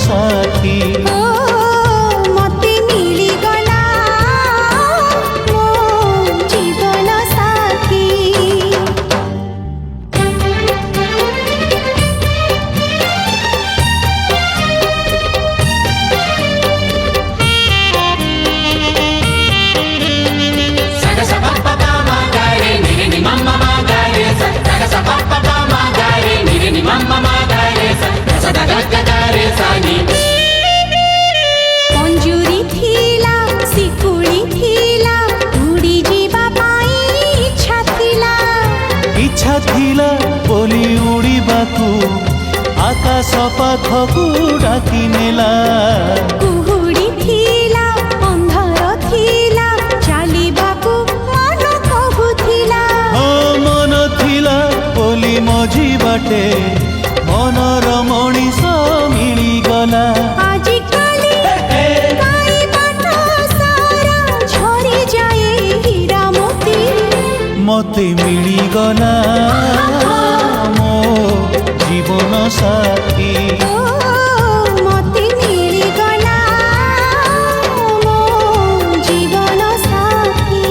साथी मते मिलिगला मो जीवन साथी मंजूरी थिला सिकुड़ी थिला उड़ी जीवा पाई इच्छा थिला बोली उड़ीबाकू आकाश पाखकू डाकी नेला कुहुड़ी थिला अंधार थिला चालिबाकू मन कहुथिला हो मन थिला बोली मझी बाटे मनर मणिष मिलिगला आजिकाली काई बाट सारा झरी जाए हीरा मोती मते मिलिगला मो जीवन साथी मते मिलिगला मो जीवन साथी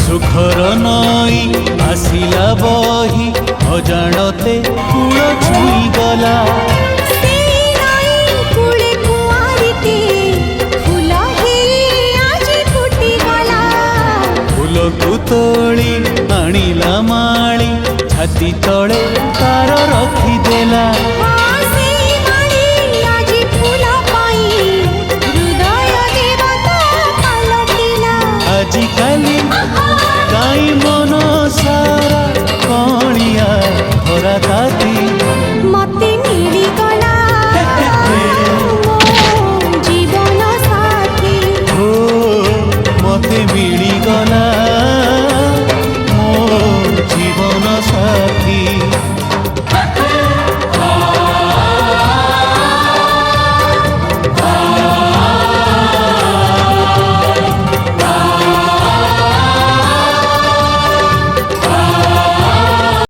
सुखर नई आसिला बही अजाणते कूल छुई गला फूल को तोली आनिला माली छाती तले तार रखिदेला आजिकाली काई